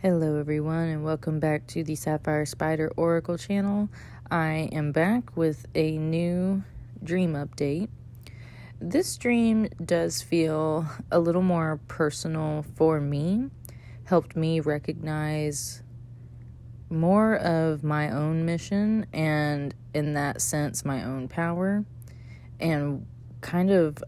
Hello everyone, and welcome back to the Sapphire Spider Oracle channel. I am back with a new dream update. This dream does feel a little more personal for me, helped me recognize more of my own mission and, in that sense, my own power, and kind of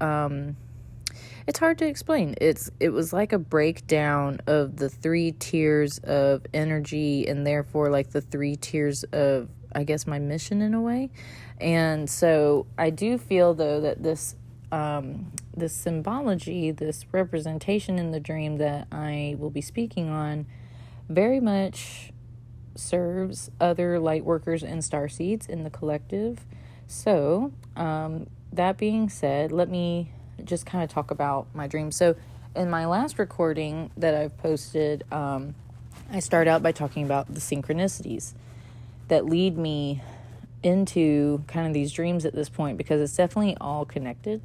it's hard to explain. It was like a breakdown of the 3 tiers of energy, and therefore like the 3 tiers of, I guess, my mission in a way. And so I do feel though that this symbology, this representation in the dream that I will be speaking on, very much serves other Lightworkers and Starseeds in the collective. So that being said, let me just kind of talk about my dream. So in my last recording that I've posted, I start out by talking about the synchronicities that lead me into kind of these dreams at this point, because it's definitely all connected.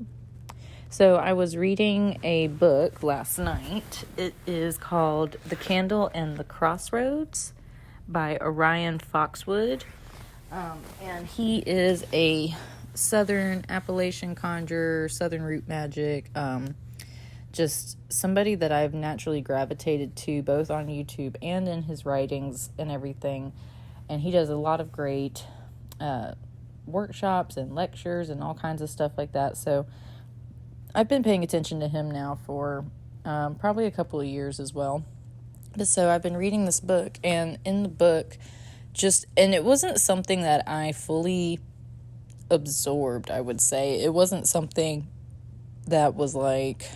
So I was reading a book last night. It is called The Candle and the Crossroads by Orion Foxwood. And he is a Southern Appalachian conjurer, Southern root magic, just somebody that I've naturally gravitated to both on YouTube and in his writings and everything. And he does a lot of great workshops and lectures and all kinds of stuff like that. So I've been paying attention to him now for probably a couple of years as well. But so I've been reading this book, and in the book, and it wasn't something that I fully absorbed, I would say. It wasn't something that was like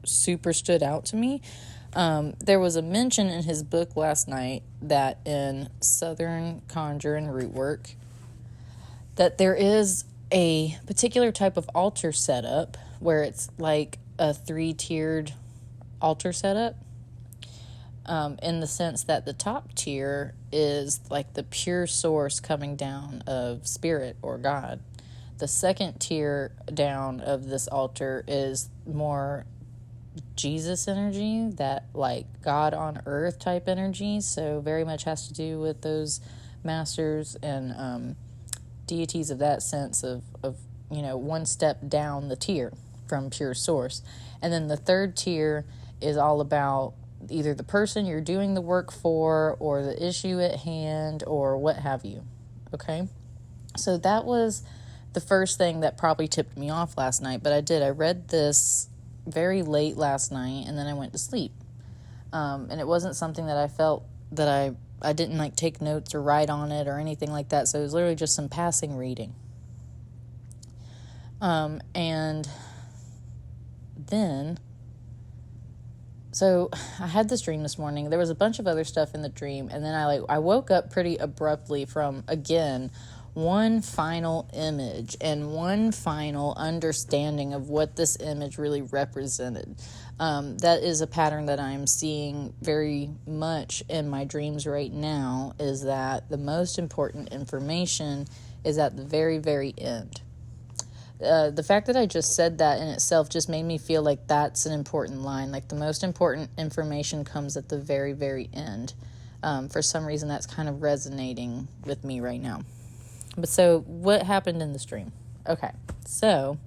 super stood out to me. There was a mention in his book last night that in Southern conjure and root work, that there is a particular type of altar setup where it's like a 3-tiered altar setup, in the sense that the top tier is like the pure source coming down of spirit or God. The second tier down of this altar is more Jesus energy, that like God on earth type energy. So very much has to do with those masters and deities of that sense of one step down the tier from pure source. And then the third tier is all about either the person you're doing the work for or the issue at hand or what have you. Okay? So that was the first thing that probably tipped me off last night. But I read this very late last night, and then I went to sleep. And it wasn't something that I felt that I didn't like take notes or write on it or anything like that. So it was literally just some passing reading. And then, so I had this dream this morning. There was a bunch of other stuff in the dream, and then I woke up pretty abruptly from, again, one final image and one final understanding of what this image really represented. That is a pattern that I'm seeing very much in my dreams right now, is that the most important information is at the very, very end. The fact that I just said that in itself just made me feel like that's an important line. Like the most important information comes at the very, very end. For some reason, that's kind of resonating with me right now. But so what happened in the stream? Okay, so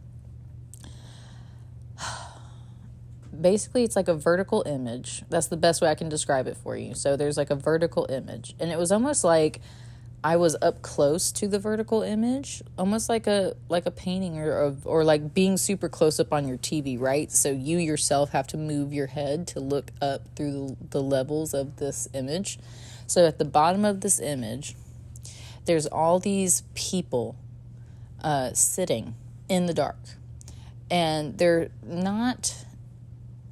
basically it's like a vertical image. That's the best way I can describe it for you. So there's like a vertical image, and it was almost like I was up close to the vertical image, almost like a painting or like being super close up on your TV, right? So you yourself have to move your head to look up through the levels of this image. So at the bottom of this image, there's all these people sitting in the dark, and they're not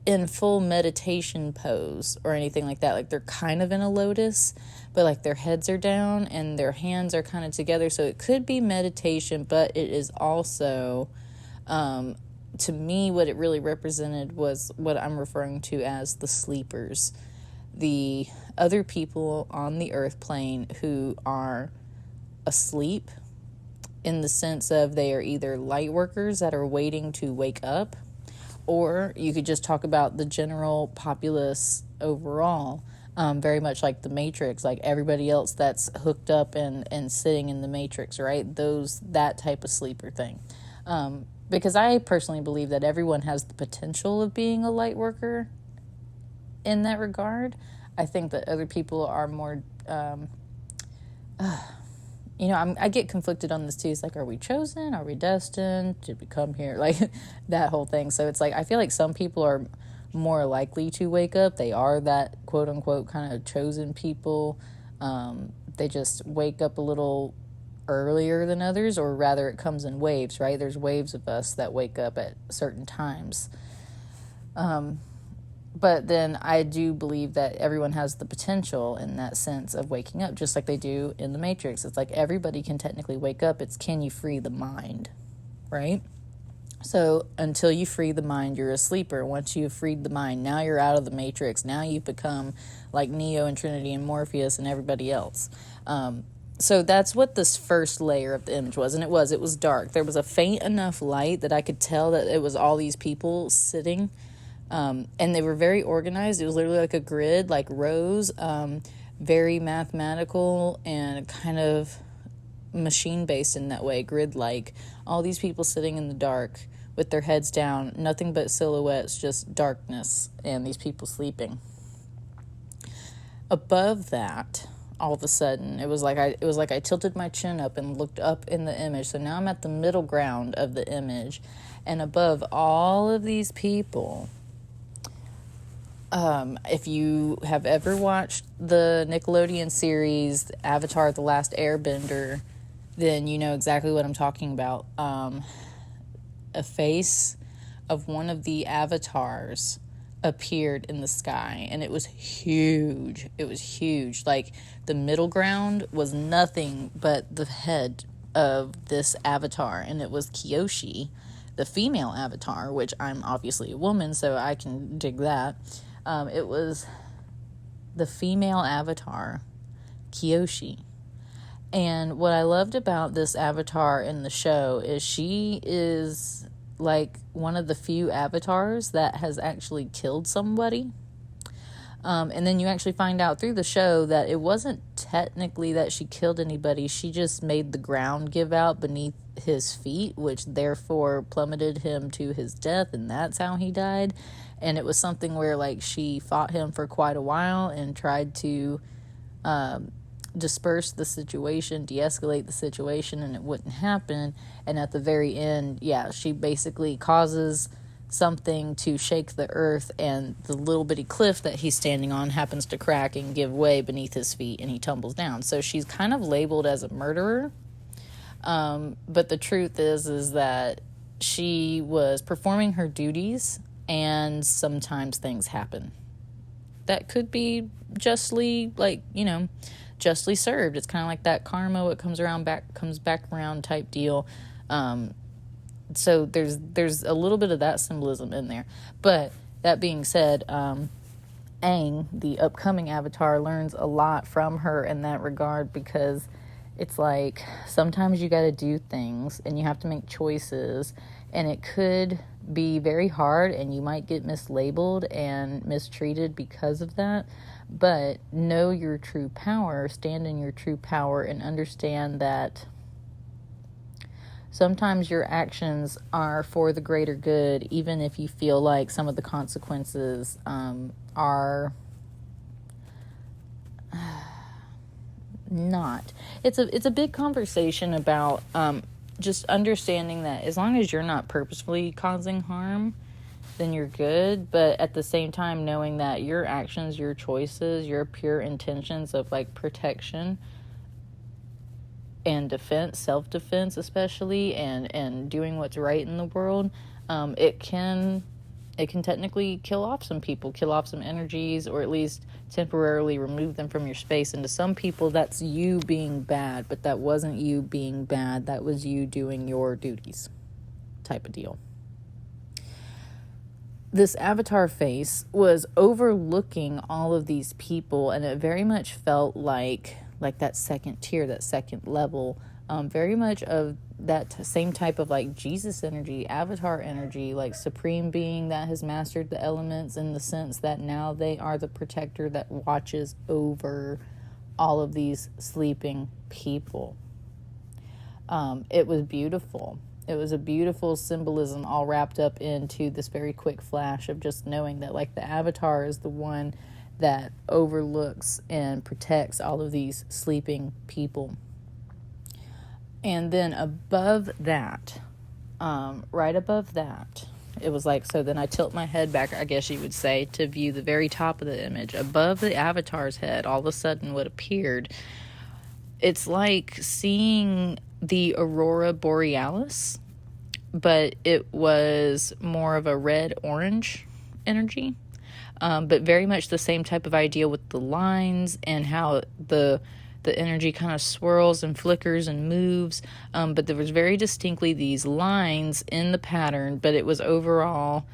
in full meditation pose or anything like that. Like they're kind of in a lotus, but like their heads are down and their hands are kind of together. So it could be meditation, but it is also, to me, what it really represented was what I'm referring to as the sleepers, the other people on the earth plane who are asleep, in the sense of they are either light workers that are waiting to wake up, or you could just talk about the general populace overall very much like the Matrix, like everybody else that's hooked up and sitting in the Matrix, right? That type of sleeper thing. Because I personally believe that everyone has the potential of being a light worker in that regard. I think that other people are more, I get conflicted on this too. It's like, are we chosen? Are we destined to become here? Like that whole thing. So it's like, I feel like some people are more likely to wake up. They are that quote unquote kind of chosen people. They just wake up a little earlier than others, or rather it comes in waves, right? There's waves of us that wake up at certain times. But then I do believe that everyone has the potential in that sense of waking up, just like they do in the Matrix. It's like everybody can technically wake up. It's, can you free the mind, right? So until you free the mind, you're a sleeper. Once you've freed the mind, now you're out of the Matrix. Now you've become like Neo and Trinity and Morpheus and everybody else. So that's what this first layer of the image was. And it was dark. There was a faint enough light that I could tell that it was all these people sitting. And they were very organized. It was literally like a grid, like rows, very mathematical and kind of machine-based in that way, grid-like. All these people sitting in the dark with their heads down, nothing but silhouettes, just darkness, and these people sleeping. Above that, all of a sudden, it was like I tilted my chin up and looked up in the image. So now I'm at the middle ground of the image, and above all of these people, if you have ever watched the Nickelodeon series Avatar: The Last Airbender, then you know exactly what I'm talking about. A face of one of the avatars appeared in the sky, and it was huge. It was huge. Like, the middle ground was nothing but the head of this avatar, and it was Kyoshi, the female avatar, which I'm obviously a woman, so I can dig that. It was the female avatar, Kyoshi. And what I loved about this avatar in the show is she is like one of the few avatars that has actually killed somebody. And then you actually find out through the show that it wasn't technically that she killed anybody. She just made the ground give out beneath his feet, which therefore plummeted him to his death, and that's how he died. And it was something where, like, she fought him for quite a while and tried to disperse the situation, de-escalate the situation, and it wouldn't happen. And at the very end, she basically causes something to shake the earth, and the little bitty cliff that he's standing on happens to crack and give way beneath his feet, and he tumbles down. So she's kind of labeled as a murderer. But the truth is that she was performing her duties, and sometimes things happen that could be justly, justly served. It's kind of like that karma, what comes back around type deal. So there's a little bit of that symbolism in there. But that being said, Aang, the upcoming avatar, learns a lot from her in that regard, because it's like sometimes you got to do things and you have to make choices, and it could be very hard, and you might get mislabeled and mistreated because of that. But know your true power, stand in your true power, and understand that sometimes your actions are for the greater good, even if you feel like some of the consequences are not. It's a big conversation about just understanding that as long as you're not purposefully causing harm, then you're good. But at the same time, knowing that your actions, your choices, your pure intentions of like protection and defense, self-defense especially, and doing what's right in the world, it can technically kill off some people, kill off some energies, or at least temporarily remove them from your space. And to some people, that's you being bad, but that wasn't you being bad. That was you doing your duties type of deal. This avatar face was overlooking all of these people, and it very much felt like that second tier, that second level, very much of that same type of like Jesus energy, avatar energy, like supreme being that has mastered the elements, in the sense that now they are the protector that watches over all of these sleeping people. It was beautiful. It was a beautiful symbolism all wrapped up into this very quick flash of just knowing that like the avatar is the one that overlooks and protects all of these sleeping people. And then above that, right above that, it was like, so then I tilt my head back, I guess you would say, to view the very top of the image. Above the avatar's head, all of a sudden what appeared, it's like seeing the aurora borealis, but it was more of a red-orange energy, but very much the same type of idea with the lines and how the energy kind of swirls and flickers and moves, but there was very distinctly these lines in the pattern, but it was overall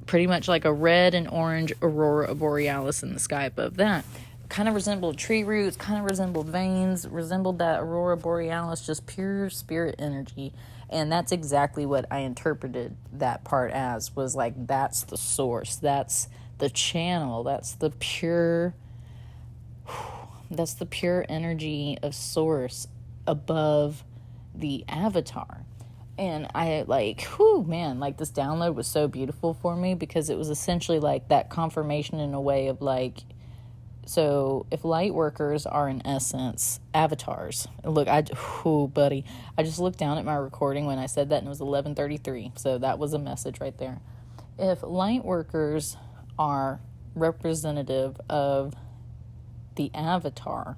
pretty much like a red and orange aurora borealis in the sky above that. Kind of resembled tree roots, kind of resembled veins, resembled that aurora borealis, just pure spirit energy. And that's exactly what I interpreted that part as, was like, that's the source, that's the channel, that's the pure energy of source above the avatar. And I like, man, like this download was so beautiful for me, because it was essentially like that confirmation in a way of like, so if Lightworkers are in essence avatars, look, buddy, I just looked down at my recording when I said that, and it was 11:33, so that was a message right there. If Lightworkers are representative of the avatar,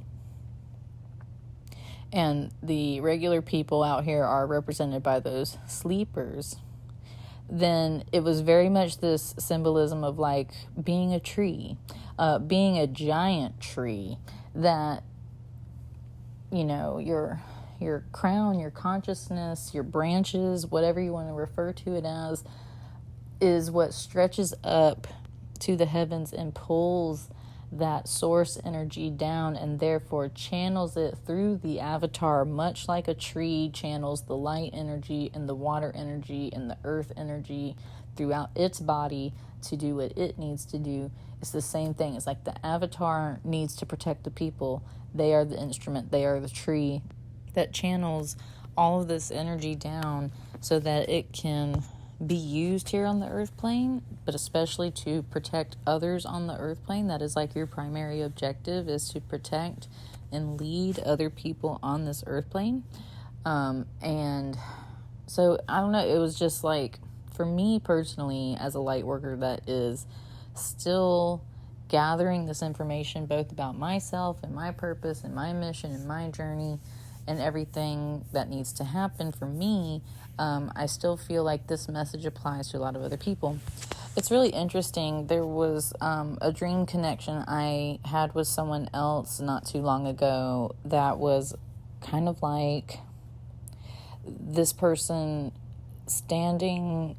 and the regular people out here are represented by those sleepers, then it was very much this symbolism of like being a tree, being a giant tree, that, you know, your crown, your consciousness, your branches, whatever you want to refer to it as, is what stretches up to the heavens and pulls that source energy down, and therefore channels it through the avatar, much like a tree channels the light energy and the water energy and the earth energy throughout its body to do what it needs to do. It's the same thing. It's like the avatar needs to protect the people. They are the instrument. They are the tree that channels all of this energy down so that it can be used here on the earth plane, but especially to protect others on the earth plane. That is like your primary objective, is to protect and lead other people on this earth plane. And so I don't know, it was just like, for me personally, as a light worker that is still gathering this information both about myself and my purpose and my mission and my journey and everything that needs to happen for me, I still feel like this message applies to a lot of other people. It's really interesting. There was a dream connection I had with someone else not too long ago that was kind of like this person standing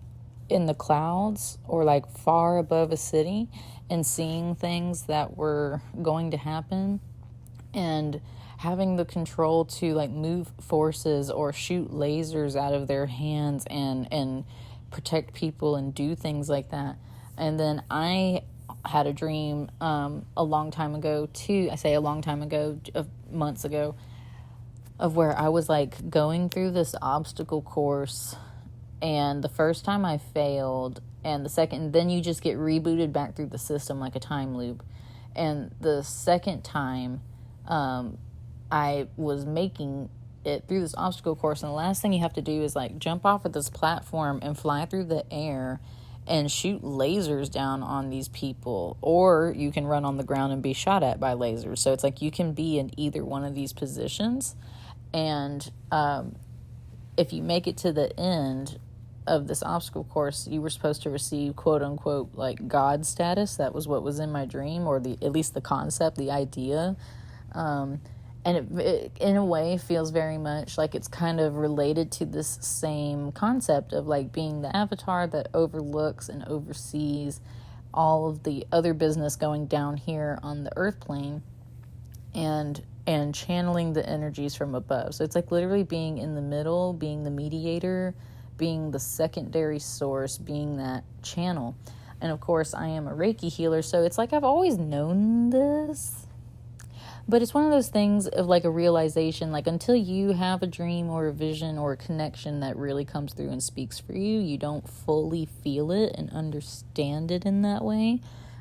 in the clouds or like far above a city and seeing things that were going to happen, and having the control to like move forces or shoot lasers out of their hands and protect people and do things like that. And then I had a dream a long time ago too. I say a long time ago, months ago, of where I was like going through this obstacle course, and the first time I failed, and the second, then you just get rebooted back through the system like a time loop. And the second time, I was making it through this obstacle course, and the last thing you have to do is like jump off of this platform and fly through the air and shoot lasers down on these people, or you can run on the ground and be shot at by lasers. So it's like you can be in either one of these positions, and if you make it to the end of this obstacle course, you were supposed to receive quote unquote like God status. That was what was in my dream, or at least the concept, the idea. And it in a way feels very much like it's kind of related to this same concept of like being the avatar that overlooks and oversees all of the other business going down here on the earth plane. And and channeling the energies from above. So it's like literally being in the middle, being the mediator, being the secondary source, being that channel. And of course, I am a Reiki healer, so it's like I've always known this. But it's one of those things of like a realization, like until you have a dream or a vision or a connection that really comes through and speaks for you, you don't fully feel it and understand it in that way.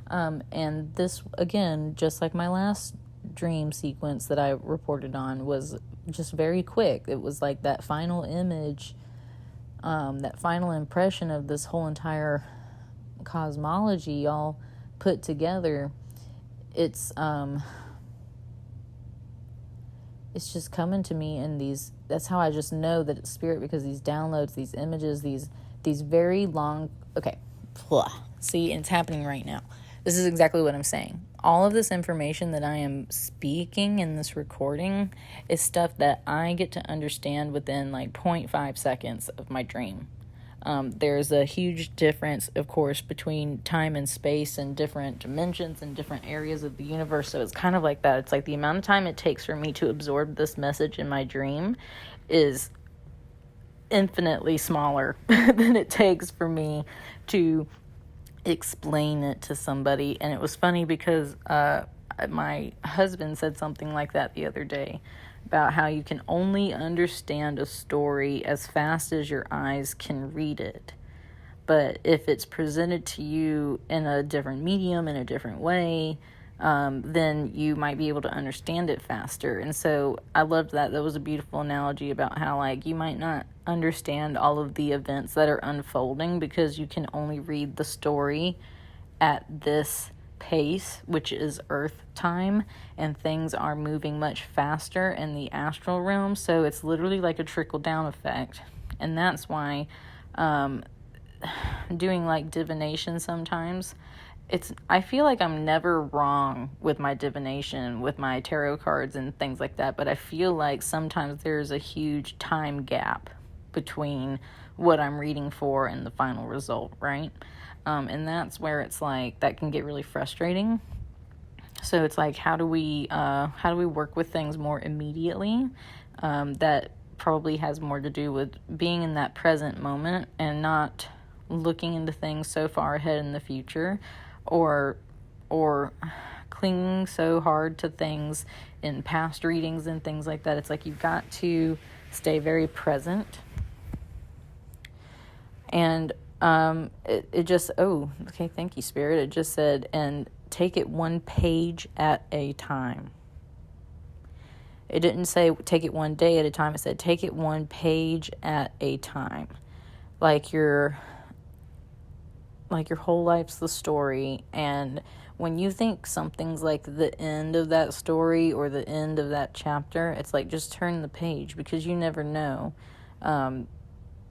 And this, again, just like my last dream sequence that I reported on, was just very quick. It was like that final image, that final impression of this whole entire cosmology all put together. It's just coming to me in these, that's how I just know that it's spirit, because these downloads, these images, these very long, okay, see, it's happening right now. This is exactly what I'm saying. All of this information that I am speaking in this recording is stuff that I get to understand within like 0.5 seconds of my dream. There's a huge difference, of course, between time and space and different dimensions and different areas of the universe. So it's kind of like that. It's like the amount of time it takes for me to absorb this message in my dream is infinitely smaller than it takes for me to explain it to somebody. And it was funny because my husband said something like that the other day, about how you can only understand a story as fast as your eyes can read it. But if it's presented to you in a different medium, in a different way, then you might be able to understand it faster. And so I loved that. That was a beautiful analogy about how, like, you might not understand all of the events that are unfolding because you can only read the story at this pace, which is Earth time, and things are moving much faster in the astral realm. So it's literally like a trickle down effect. And that's why doing like divination sometimes, I feel like I'm never wrong with my divination, with my tarot cards and things like that, but I feel like sometimes there's a huge time gap between what I'm reading for and the final result, right? And that's where it's like, that can get really frustrating. So it's like, how do we work with things more immediately? That probably has more to do with being in that present moment and not looking into things so far ahead in the future, or clinging so hard to things in past readings and things like that. It's like you've got to stay very present. And it just, okay, thank you, Spirit. It just said, and take it one page at a time. It didn't say take it one day at a time. It said take it one page at a time. Like your whole life's the story, and when you think something's like the end of that story or the end of that chapter, it's like just turn the page, because you never know.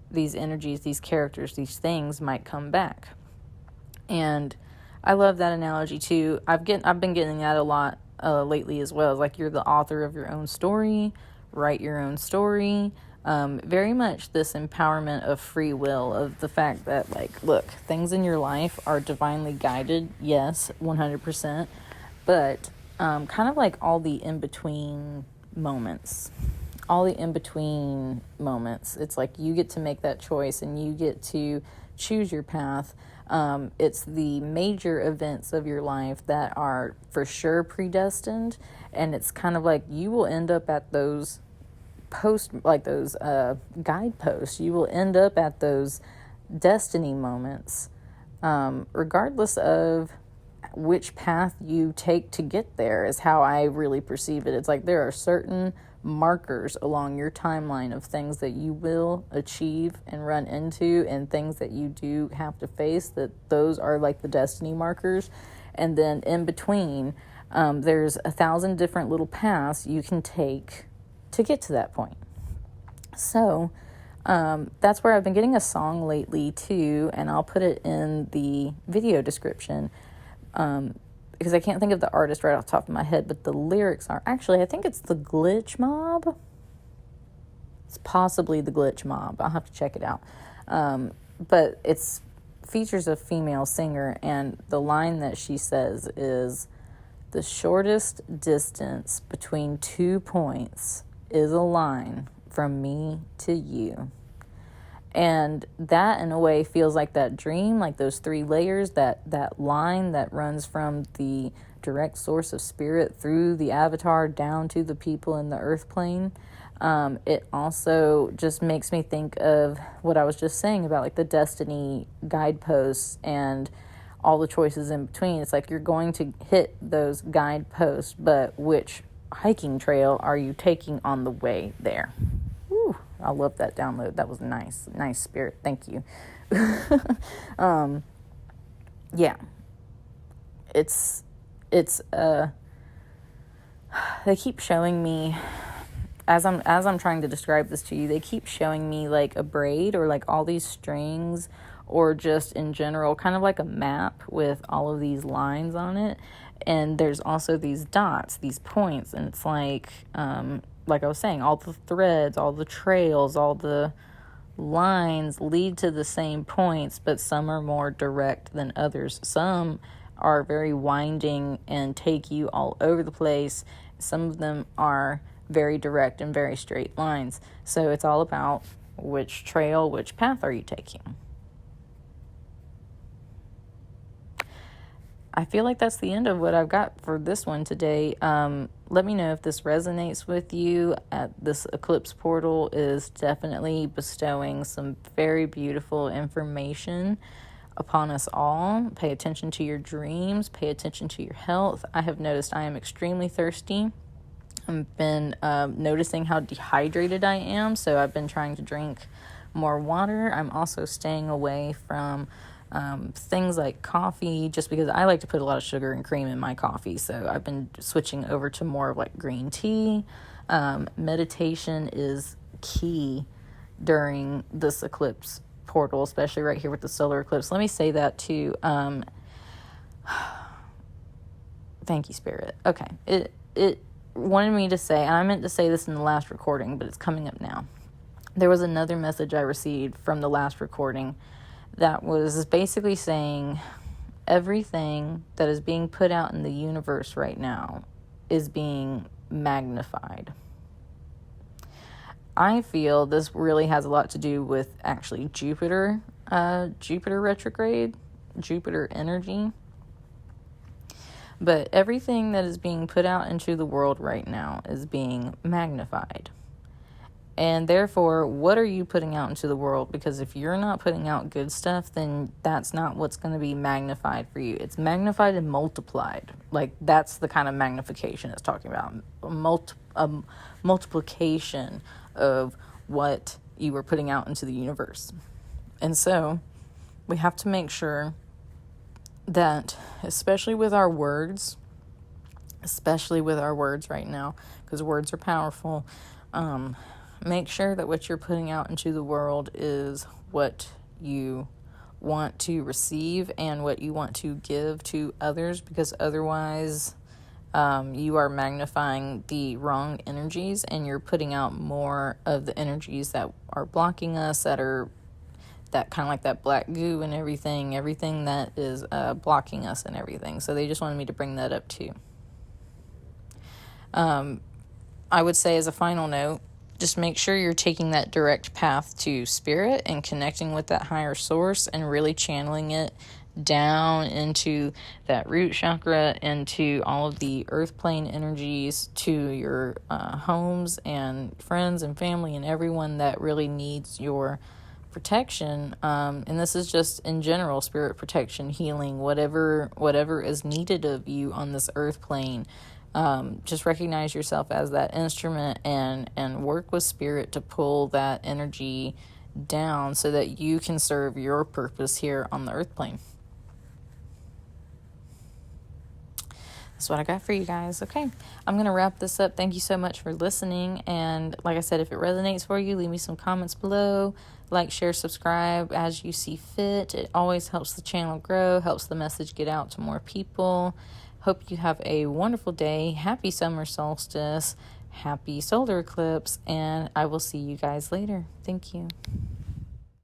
These energies, these characters, these things might come back. And I love that analogy too. I've been getting that a lot lately as well. It's like you're the author of your own story, write your own story. Very much this empowerment of free will, of the fact that, like, look, things in your life are divinely guided, yes, 100%, but kind of like all the in-between moments. It's like you get to make that choice and you get to choose your path. It's the major events of your life that are for sure predestined, and it's kind of like you will end up at those guideposts. You will end up at those destiny moments, regardless of which path you take to get there, is how I really perceive it. It's like there are certain markers along your timeline of things that you will achieve and run into, and things that you do have to face, that those are like the destiny markers. And then in between, there's 1,000 different little paths you can take to get to that point. So that's where I've been getting a song lately too, and I'll put it in the video description, because I can't think of the artist right off the top of my head, but the lyrics are, actually, I think it's the Glitch Mob. It's possibly the Glitch Mob. I'll have to check it out. But it's features a female singer, and the line that she says is, The shortest distance between 2 points is a line from me to you. And that, in a way, feels like that dream, like those 3 layers, that line that runs from the direct source of spirit through the avatar down to the people in the earth plane. It also just makes me think of what I was just saying about like the destiny guideposts and all the choices in between. It's like you're going to hit those guideposts, but which hiking trail are you taking on the way there? Whew, I love that download. That was nice. Nice spirit. Thank you. Yeah. It's they keep showing me as I'm trying to describe this to you, they keep showing me like a braid or like all these strings, or just in general kind of like a map with all of these lines on it. And there's also these dots, these points, and it's like I was saying, all the threads, all the trails, all the lines lead to the same points, but some are more direct than others. Some are very winding and take you all over the place. Some of them are very direct and very straight lines. So it's all about which trail, which path are you taking. I feel like that's the end of what I've got for this one today. Let me know if this resonates with you. This eclipse portal is definitely bestowing some very beautiful information upon us all. Pay attention to your dreams. Pay attention to your health. I have noticed I am extremely thirsty. I've been noticing how dehydrated I am, so I've been trying to drink more water. I'm also staying away from things like coffee, just because I like to put a lot of sugar and cream in my coffee. So I've been switching over to more of like green tea. Meditation is key during this eclipse portal, especially right here with the solar eclipse. Let me say that too. Thank you, Spirit. Okay. It wanted me to say, and I meant to say this in the last recording, but it's coming up now. There was another message I received from the last recording that was basically saying everything that is being put out in the universe right now is being magnified. I feel this really has a lot to do with actually Jupiter retrograde, Jupiter energy. But everything that is being put out into the world right now is being magnified. And therefore, what are you putting out into the world? Because if you're not putting out good stuff, then that's not what's going to be magnified for you. It's magnified and multiplied. Like, that's the kind of magnification it's talking about. Multiplication of what you are putting out into the universe. And so, we have to make sure that, especially with our words right now, because words are powerful, make sure that what you're putting out into the world is what you want to receive and what you want to give to others, because otherwise you are magnifying the wrong energies and you're putting out more of the energies that are blocking us, that are that kind of like that black goo and everything that is blocking us and everything. So they just wanted me to bring that up too. I would say, as a final note, just make sure you're taking that direct path to spirit and connecting with that higher source and really channeling it down into that root chakra, into all of the earth plane energies, to your homes and friends and family and everyone that really needs your protection. And this is just in general, spirit protection, healing, whatever is needed of you on this earth plane. Just recognize yourself as that instrument and work with spirit to pull that energy down so that you can serve your purpose here on the earth plane. That's what I got for you guys. Okay, I'm going to wrap this up. Thank you so much for listening. And like I said, if it resonates for you, leave me some comments below. Like, share, subscribe as you see fit. It always helps the channel grow, helps the message get out to more people. Hope you have a wonderful day. Happy summer solstice. Happy solar eclipse. And I will see you guys later. Thank you.